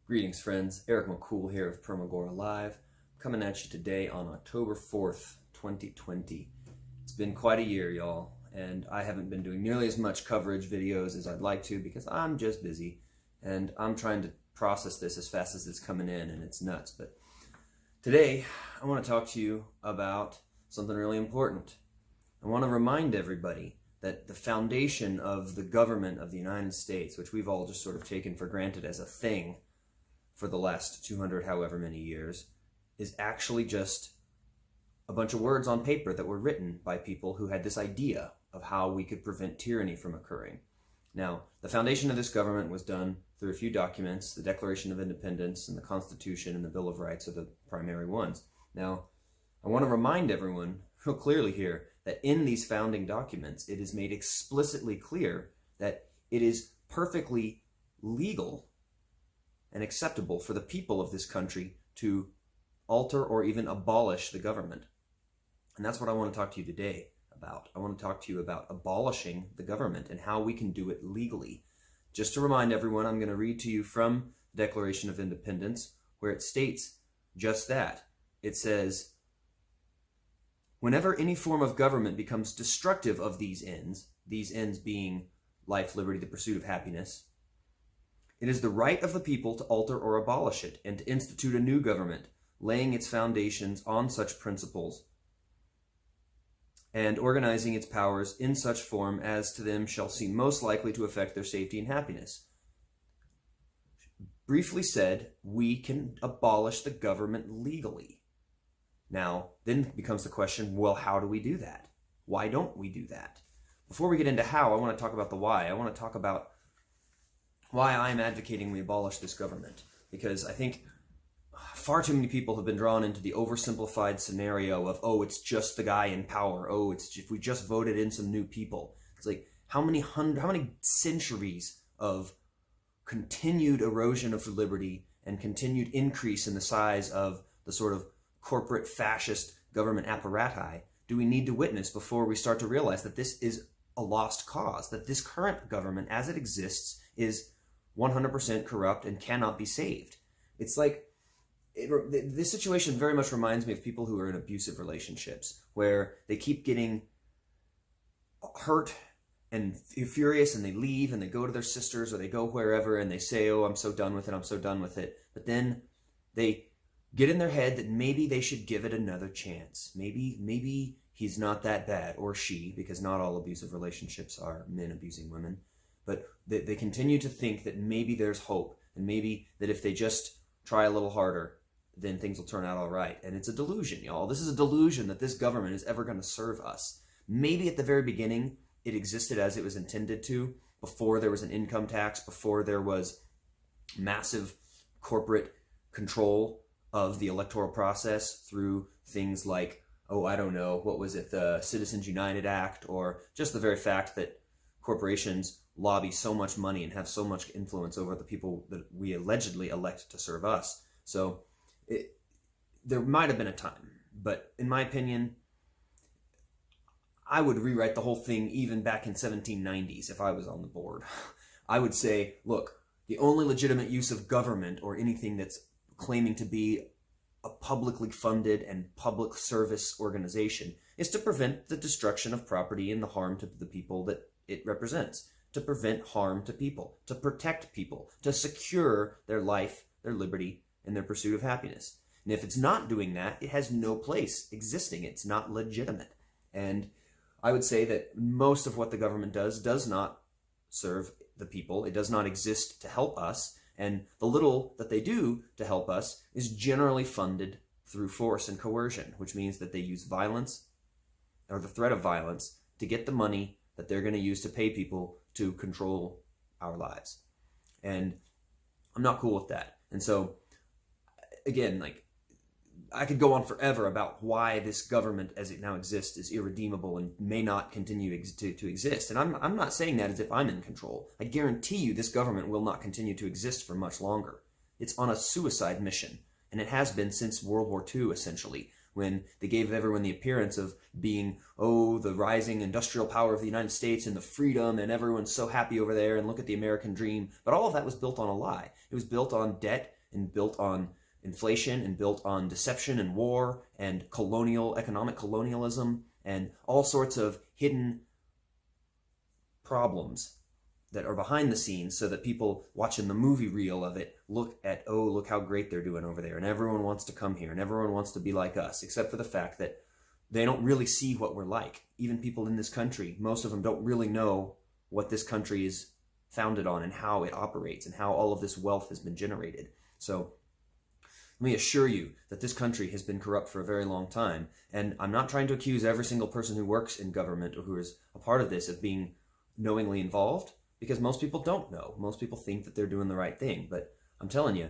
Greetings, friends. Eric McCool here of Permagora Live, coming at you today on October 4th, 2020. It's been quite a year, y'all, and I haven't been doing nearly as much coverage videos as I'd like to because I'm just busy, and I'm trying to process this as fast as it's coming in, and it's nuts. But today, I want to talk to you about something really important. I want to remind everybody that the foundation of the government of the United States, which we've all just sort of taken for granted as a thing for the last 200 however many years, is actually just a bunch of words on paper that were written by people who had this idea of how we could prevent tyranny from occurring. Now, the foundation of this government was done through a few documents. The Declaration of Independence and the Constitution and the Bill of Rights are the primary ones. Now, I want to remind everyone real clearly here that in these founding documents, it is made explicitly clear that it is perfectly legal and acceptable for the people of this country to alter or even abolish the government. And that's what I want to talk to you today about. I want to talk to you about abolishing the government and how we can do it legally. Just to remind everyone, I'm going to read to you from the Declaration of Independence, where it states just that. It says, "Whenever any form of government becomes destructive of these ends being life, liberty, the pursuit of happiness, it is the right of the people to alter or abolish it, and to institute a new government, laying its foundations on such principles, and organizing its powers in such form as to them shall seem most likely to affect their safety and happiness." Briefly said, we can abolish the government legally. Now, then becomes the question, well, how do we do that? Why don't we do that? Before we get into how, I want to talk about the why. I want to talk about why I'm advocating we abolish this government. Because I think far too many people have been drawn into the oversimplified scenario of, oh, it's just the guy in power. Oh, it's if we just voted in some new people. It's like, how many centuries of continued erosion of liberty and continued increase in the size of the sort of corporate fascist government apparatus do we need to witness before we start to realize that this is a lost cause, that this current government as it exists is 100% corrupt and cannot be saved? It's like, this situation very much reminds me of people who are in abusive relationships, where they keep getting hurt and furious, and they leave and they go to their sisters or they go wherever and they say, oh, I'm so done with it, I'm so done with it. But then they get in their head that maybe they should give it another chance. Maybe he's not that bad, or she, because not all abusive relationships are men abusing women. But they continue to think that maybe there's hope, and maybe that if they just try a little harder, then things will turn out all right. And it's a delusion, y'all. This is a delusion that this government is ever going to serve us. Maybe at the very beginning, it existed as it was intended to, before there was an income tax, before there was massive corporate control of the electoral process through things like, oh, I don't know, what was it, the Citizens United Act, or just the very fact that corporations lobby so much money and have so much influence over the people that we allegedly elect to serve us. So there might have been a time, but in my opinion, I would rewrite the whole thing even back in 1790s if I was on the board. I would say, look, the only legitimate use of government or anything that's claiming to be a publicly funded and public service organization is to prevent the destruction of property and the harm to the people that it represents, to prevent harm to people, to protect people, to secure their life, their liberty, and their pursuit of happiness. And if it's not doing that, it has no place existing. It's not legitimate. And I would say that most of what the government does not serve the people. It does not exist to help us. And the little that they do to help us is generally funded through force and coercion, which means that they use violence or the threat of violence to get the money that they're going to use to pay people to control our lives. And I'm not cool with that. And so, again, like, I could go on forever about why this government as it now exists is irredeemable and may not continue to exist. And I'm not saying that as if I'm in control. I guarantee you this government will not continue to exist for much longer. It's on a suicide mission, and it has been since World War II, essentially, when they gave everyone the appearance of being, oh, the rising industrial power of the United States and the freedom, and everyone's so happy over there, and look at the American dream. But all of that was built on a lie. It was built on debt and built on inflation and built on deception and war and economic colonialism and all sorts of hidden problems that are behind the scenes, so that people watching the movie reel of it look at, oh, look how great they're doing over there, and everyone wants to come here and everyone wants to be like us, except for the fact that they don't really see what we're like. Even people in this country, most of them don't really know what this country is founded on and how it operates and how all of this wealth has been generated. So let me assure you that this country has been corrupt for a very long time. And I'm not trying to accuse every single person who works in government or who is a part of this of being knowingly involved, because most people don't know. Most people think that they're doing the right thing. But I'm telling you,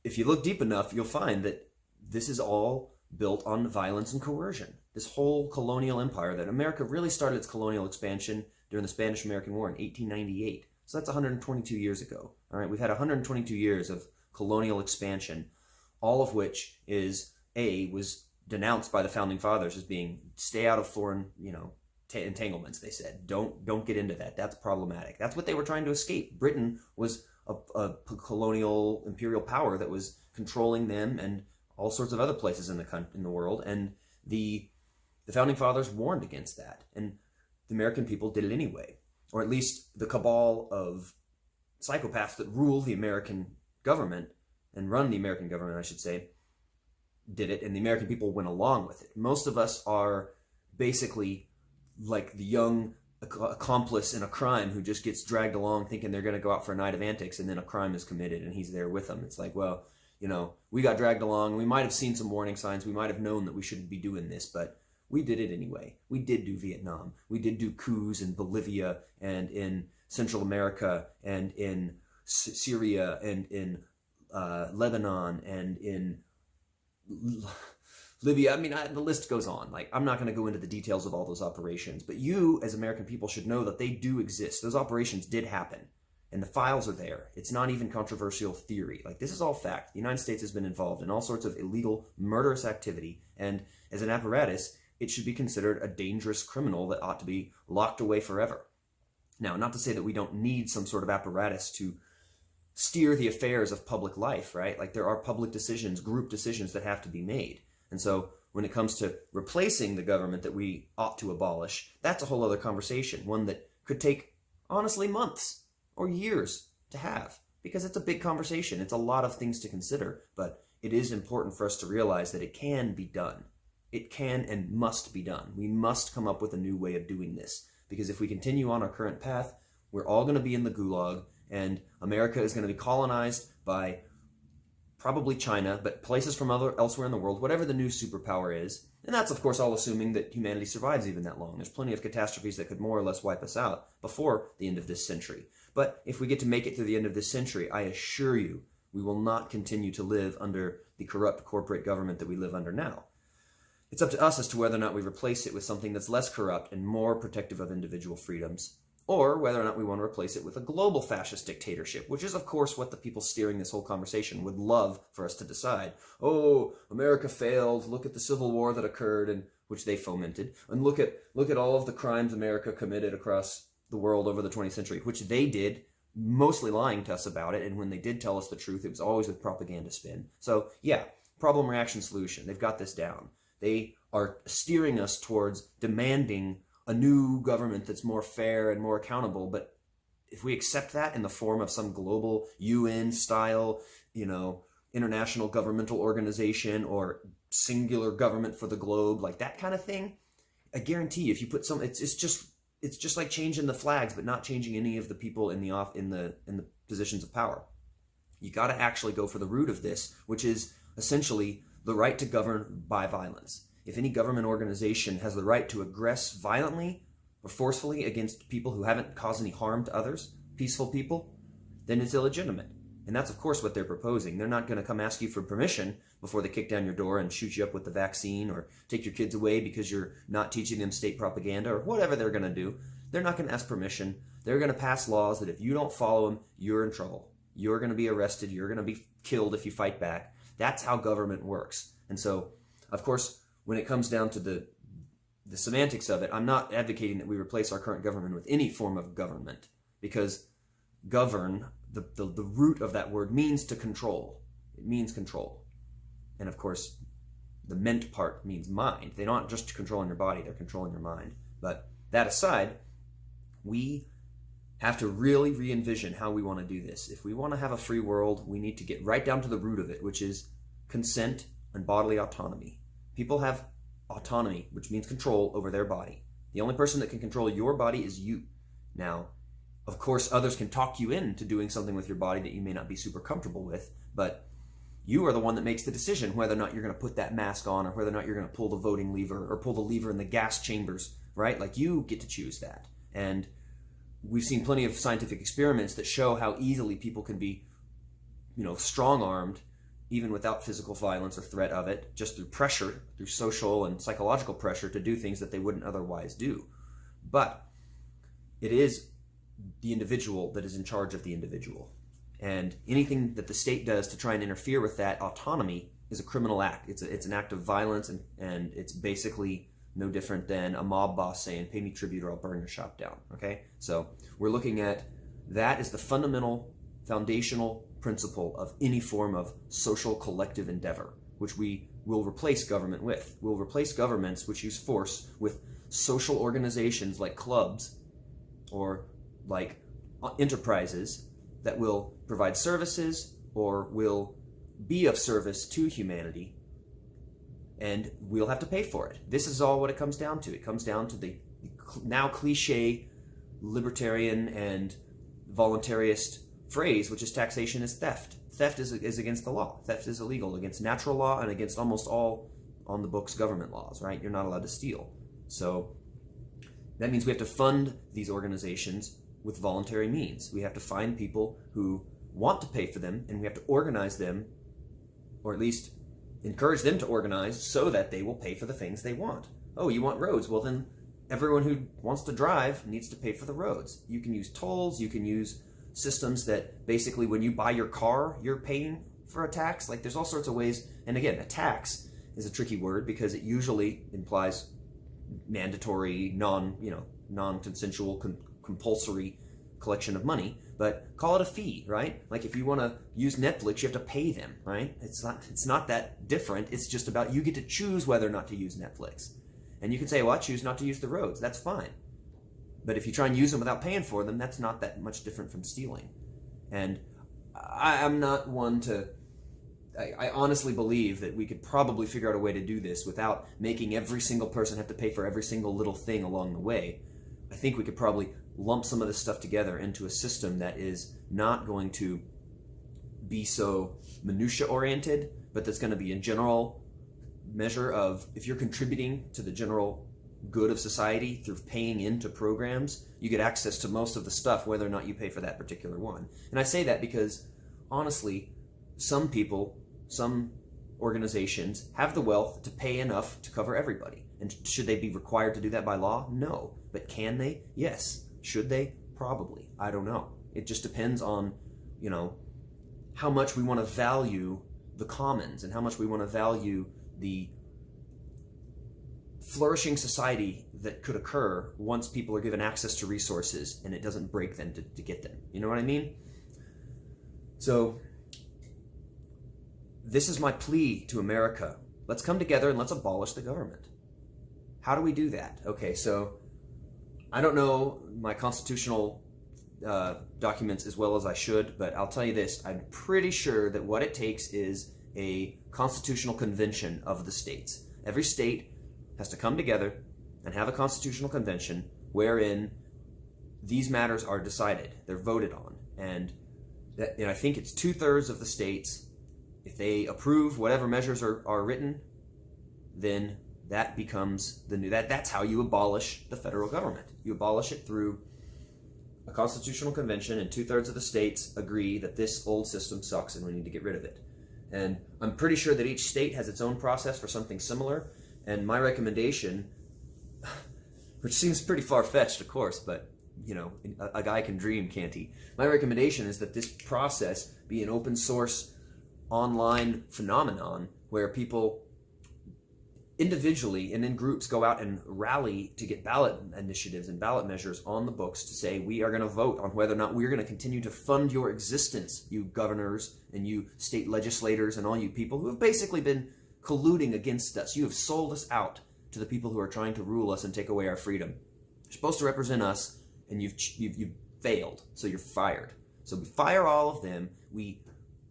if you look deep enough, you'll find that this is all built on violence and coercion. This whole colonial empire, that America really started its colonial expansion during the Spanish-American War in 1898. So that's 122 years ago. All right, we've had 122 years of colonial expansion, all of which was denounced by the founding fathers as being, stay out of foreign, entanglements. They said, don't get into that. That's problematic. That's what they were trying to escape. Britain was a colonial imperial power that was controlling them and all sorts of other places in the world, and the founding fathers warned against that, and the American people did it anyway, or at least the cabal of psychopaths that rule the American government and run the American government, I should say, did it, and the American people went along with it. Most of us are basically like the young accomplice in a crime who just gets dragged along thinking they're going to go out for a night of antics, and then a crime is committed and he's there with them. It's like, well, we got dragged along. We might have seen some warning signs. We might have known that we shouldn't be doing this, but we did it anyway. We did do Vietnam. We did do coups in Bolivia and in Central America and in Syria and in Lebanon and in Libya. I mean, the list goes on. Like, I'm not going to go into the details of all those operations, but you as American people should know that they do exist. Those operations did happen, and the files are there. It's not even controversial theory. Like, this is all fact. The United States has been involved in all sorts of illegal, murderous activity, and as an apparatus, it should be considered a dangerous criminal that ought to be locked away forever. Now, not to say that we don't need some sort of apparatus to steer the affairs of public life, right? Like, there are public decisions, group decisions that have to be made. And so when it comes to replacing the government that we ought to abolish, that's a whole other conversation, one that could take, honestly, months or years to have, because it's a big conversation. It's a lot of things to consider, but it is important for us to realize that it can be done. It can and must be done. We must come up with a new way of doing this, because if we continue on our current path, we're all going to be in the gulag, and America is going to be colonized by probably China, but places from elsewhere in the world, whatever the new superpower is. And that's, of course, all assuming that humanity survives even that long. There's plenty of catastrophes that could more or less wipe us out before the end of this century. But if we get to make it to the end of this century, I assure you, we will not continue to live under the corrupt corporate government that we live under now. It's up to us as to whether or not we replace it with something that's less corrupt and more protective of individual freedoms, or whether or not we want to replace it with a global fascist dictatorship, which is, of course, what the people steering this whole conversation would love for us to decide. Oh, America failed. Look at the Civil War that occurred, and which they fomented, and look at all of the crimes America committed across the world over the 20th century, which they did, mostly lying to us about it. And when they did tell us the truth, it was always with propaganda spin. So yeah, problem, reaction, solution. They've got this down. They are steering us towards demanding a new government that's more fair and more accountable. But if we accept that in the form of some global UN-style, international governmental organization or singular government for the globe, like that kind of thing, I guarantee if you put some, it's just like changing the flags, but not changing any of the people in the positions of power. You got to actually go for the root of this, which is essentially the right to govern by violence. If any government organization has the right to aggress violently or forcefully against people who haven't caused any harm to others, peaceful people, then it's illegitimate. And that's, of course, what they're proposing. They're not going to come ask you for permission before they kick down your door and shoot you up with the vaccine or take your kids away because you're not teaching them state propaganda or whatever they're going to do. They're not going to ask permission. They're going to pass laws that if you don't follow them, you're in trouble. You're going to be arrested. You're going to be killed if you fight back. That's how government works. And so, of course, when it comes down to the semantics of it, I'm not advocating that we replace our current government with any form of government, because govern the root of that word means to control. It means control. And of course, the ment part means mind. They're not just controlling your body, they're controlling your mind. But that aside, we have to really re-envision how we want to do this. If we want to have a free world, we need to get right down to the root of it, which is consent and bodily autonomy. People have autonomy, which means control over their body. The only person that can control your body is you. Now, of course, others can talk you into doing something with your body that you may not be super comfortable with, but you are the one that makes the decision whether or not you're going to put that mask on, or whether or not you're going to pull the voting lever or pull the lever in the gas chambers, right? Like, you get to choose that. And we've seen plenty of scientific experiments that show how easily people can be, strong-armed, even without physical violence or threat of it, just through pressure, through social and psychological pressure to do things that they wouldn't otherwise do. But it is the individual that is in charge of the individual. And anything that the state does to try and interfere with that autonomy is a criminal act. It's an act of violence, and it's basically no different than a mob boss saying, pay me tribute or I'll burn your shop down, okay? So we're looking at that as the fundamental, foundational principle of any form of social collective endeavor, which we will replace government with. We'll replace governments which use force with social organizations like clubs or like enterprises that will provide services or will be of service to humanity, and we'll have to pay for it. This is all what it comes down to. It comes down to the now cliche libertarian and voluntarist phrase, which is taxation is theft. Theft is against the law. Theft is illegal against natural law and against almost all on the books government laws, right? You're not allowed to steal. So that means we have to fund these organizations with voluntary means. We have to find people who want to pay for them, and we have to organize them, or at least encourage them to organize so that they will pay for the things they want. Oh, you want roads? Well, then everyone who wants to drive needs to pay for the roads. You can use tolls, you can use systems that basically when you buy your car, you're paying for a tax. Like, there's all sorts of ways. And again, a tax is a tricky word because it usually implies mandatory, non-consensual, compulsory collection of money, but call it a fee, right? Like, if you want to use Netflix, you have to pay them, right? It's not that different. It's just about you get to choose whether or not to use Netflix. And you can say, well, I choose not to use the roads. That's fine. But if you try and use them without paying for them, that's not that much different from stealing. And I'm not one to... I honestly believe that we could probably figure out a way to do this without making every single person have to pay for every single little thing along the way. I think we could probably lump some of this stuff together into a system that is not going to be so minutia-oriented, but that's going to be a general measure of, if you're contributing to the general good of society through paying into programs, you get access to most of the stuff, whether or not you pay for that particular one. And I say that because, honestly, some people, some organizations have the wealth to pay enough to cover everybody. And should they be required to do that by law? No. But can they? Yes. Should they? Probably. I don't know. It just depends on, how much we want to value the commons and how much we want to value the flourishing society that could occur once people are given access to resources and it doesn't break them to get them. You know what I mean? So this is my plea to America. Let's come together and let's abolish the government. How do we do that? Okay, so I don't know my constitutional documents as well as I should, but I'll tell you this. I'm pretty sure that what it takes is a constitutional convention of the states. Every state has to come together and have a constitutional convention wherein these matters are decided. They're voted on. And I think it's 2/3 of the states. If they approve whatever measures are written, then that becomes the new, that's how you abolish the federal government. You abolish it through a constitutional convention, and 2/3 of the states agree that this old system sucks and we need to get rid of it. And I'm pretty sure that each state has its own process for something similar. And my recommendation, which seems pretty far-fetched, of course, but a guy can dream, can't he? My recommendation is that this process be an open source online phenomenon where people individually and in groups go out and rally to get ballot initiatives and ballot measures on the books to say we are going to vote on whether or not we're going to continue to fund your existence, you governors and you state legislators and all you people who have basically been colluding against us. You have sold us out to the people who are trying to rule us and take away our freedom. You're supposed to represent us, and you've failed, so you're fired. So we fire all of them. We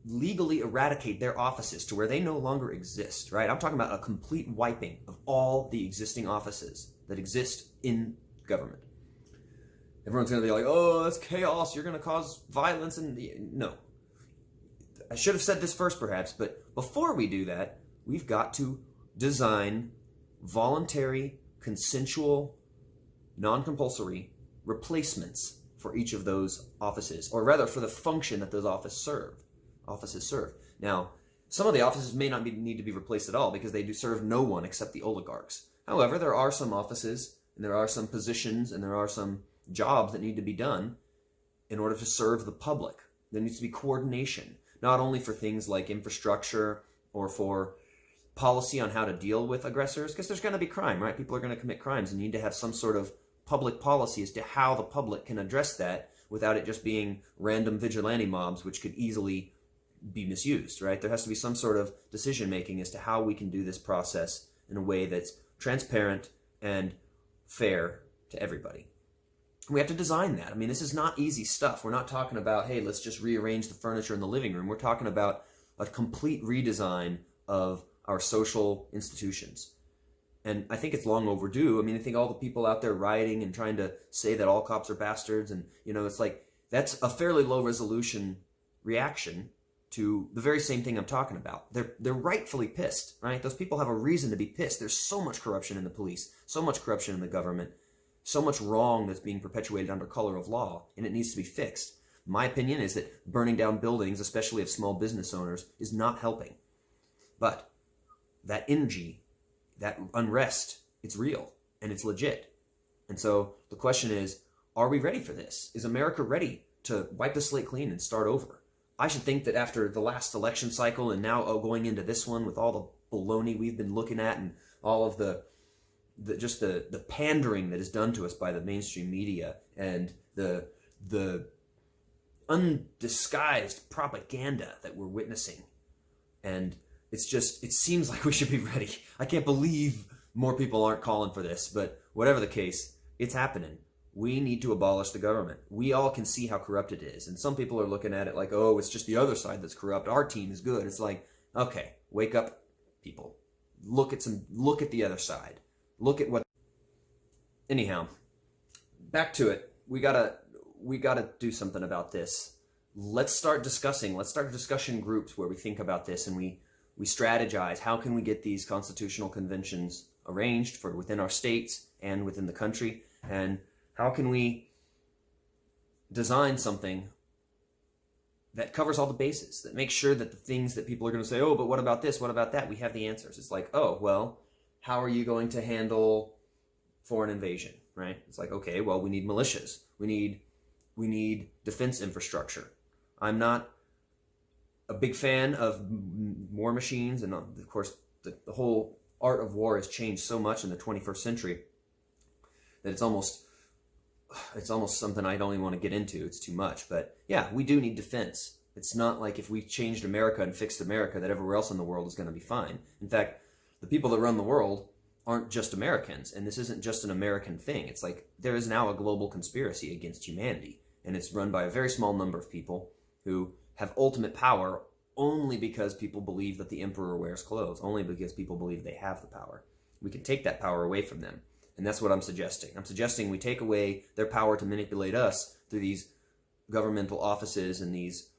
legally eradicate their offices to where they no longer exist, right? I'm talking about a complete wiping of all the existing offices that exist in government. Everyone's going to be like, oh, that's chaos. You're going to cause violence. No. I should have said this first, perhaps, but before we do that, we've got to design voluntary, consensual, non-compulsory replacements for each of those offices, or rather for the function that those offices serve. Now, some of the offices may not need to be replaced at all because they do serve no one except the oligarchs. However, there are some offices and there are some positions and there are some jobs that need to be done in order to serve the public. There needs to be coordination, not only for things like infrastructure or for policy on how to deal with aggressors, because there's going to be crime, right? People are going to commit crimes, and you need to have some sort of public policy as to how the public can address that without it just being random vigilante mobs, which could easily be misused, right? There has to be some sort of decision making as to how we can do this process in a way that's transparent and fair to everybody. We have to design that. I mean, this is not easy stuff. We're not talking about, hey, let's just rearrange the furniture in the living room. We're talking about a complete redesign of our social institutions. And I think it's long overdue. I mean, I think all the people out there rioting and trying to say that all cops are bastards, and, it's like, that's a fairly low resolution reaction to the very same thing I'm talking about. They're rightfully pissed, right? Those people have a reason to be pissed. There's so much corruption in the police, so much corruption in the government, so much wrong that's being perpetuated under color of law, and it needs to be fixed. My opinion is that burning down buildings, especially of small business owners, is not helping. But that energy, that unrest, it's real and it's legit. And so the question is, are we ready for this? Is America ready to wipe the slate clean and start over? I should think that after the last election cycle and now going into this one with all the baloney we've been looking at and all of the pandering that is done to us by the mainstream media and the undisguised propaganda that we're witnessing, and it seems like we should be ready. I can't believe more people aren't calling for this, but whatever the case, it's happening. We need to abolish the government. We all can see how corrupt it is. And some people are looking at it like, oh, it's just the other side that's corrupt. Our team is good. It's like, okay, wake up, people. Look at the other side. Look at what... Anyhow, back to it. We gotta do something about this. Let's start discussing. Let's start discussion groups where we think about this and we strategize. How can we get these constitutional conventions arranged for within our states and within the country? And how can we design something that covers all the bases, that makes sure that the things that people are going to say, oh, but what about this? What about that? We have the answers. It's like, oh, well, how are you going to handle foreign invasion, right? It's like, okay, well, we need militias. We need defense infrastructure. I'm not a big fan of war machines, and of course, the whole art of war has changed so much in the 21st century that it's almost something I don't even want to get into. It's too much. But yeah, we do need defense. It's not like if we changed America and fixed America that everywhere else in the world is going to be fine. In fact, the people that run the world aren't just Americans, and this isn't just an American thing. It's like there is now a global conspiracy against humanity, and it's run by a very small number of people who have ultimate power only because people believe that the emperor wears clothes, only because people believe they have the power. We can take that power away from them, and that's what I'm suggesting. I'm suggesting we take away their power to manipulate us through these governmental offices and these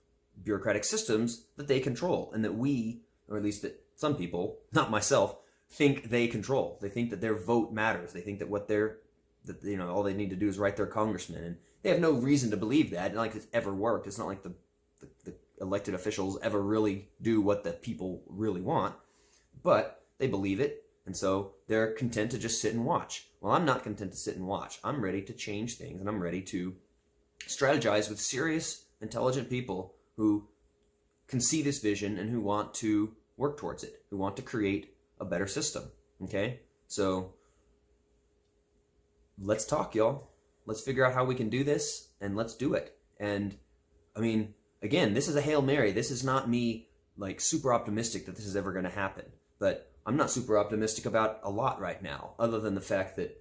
bureaucratic systems that they control, and that we, or at least that some people, not myself, think they control. They think that their vote matters. They think that all they need to do is write their congressman, and they have no reason to believe that. It's not like it's ever worked. It's not like the elected officials ever really do what the people really want, but they believe it, and so they're content to just sit and watch. Well, I'm not content to sit and watch. I'm ready to change things, and I'm ready to strategize with serious, intelligent people who can see this vision and who want to work towards it, who want to create a better system. Okay? So let's talk, y'all. Let's figure out how we can do this, and let's do it. And I mean, again, this is a Hail Mary. This is not me like super optimistic that this is ever going to happen. But I'm not super optimistic about a lot right now, other than the fact that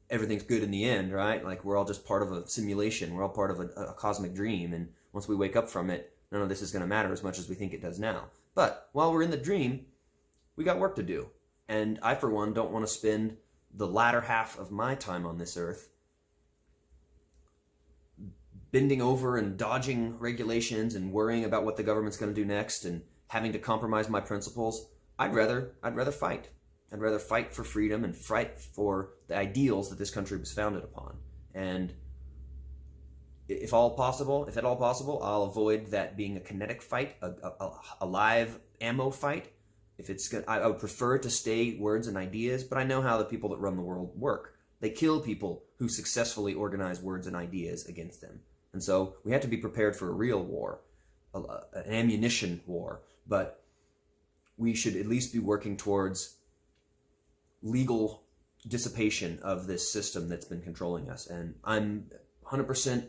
everything's good in the end, right? Like we're all just part of a simulation. We're all part of a cosmic dream. And once we wake up from it, none of this is going to matter as much as we think it does now. But while we're in the dream, we got work to do. And I, for one, don't want to spend the latter half of my time on this earth bending over and dodging regulations and worrying about what the government's going to do next and having to compromise my principles. I'd rather fight. I'd rather fight for freedom and fight for the ideals that this country was founded upon. And if at all possible, I'll avoid that being a kinetic fight, a live ammo fight. If it's good, I would prefer to stay words and ideas, but I know how the people that run the world work. They kill people who successfully organize words and ideas against them. And so we have to be prepared for a real war, an ammunition war, but we should at least be working towards legal dissipation of this system that's been controlling us. And I'm 100%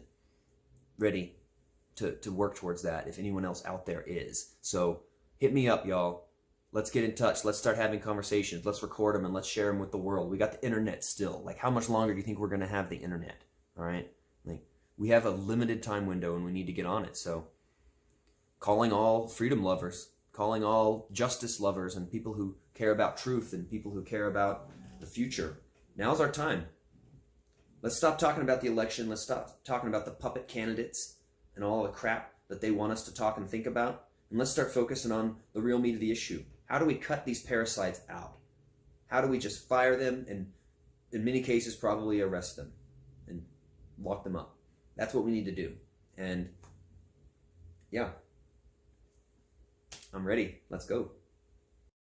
ready to work towards that if anyone else out there is. So hit me up, y'all. Let's get in touch. Let's start having conversations. Let's record them and let's share them with the world. We got the internet still. Like, how much longer do you think we're going to have the internet? All right? Like, we have a limited time window and we need to get on it. So calling all freedom lovers, calling all justice lovers and people who care about truth and people who care about the future. Now's our time. Let's stop talking about the election. Let's stop talking about the puppet candidates and all the crap that they want us to talk and think about. And let's start focusing on the real meat of the issue. How do we cut these parasites out? How do we just fire them and, in many cases, probably arrest them and lock them up? That's what we need to do. And yeah, I'm ready. Let's go.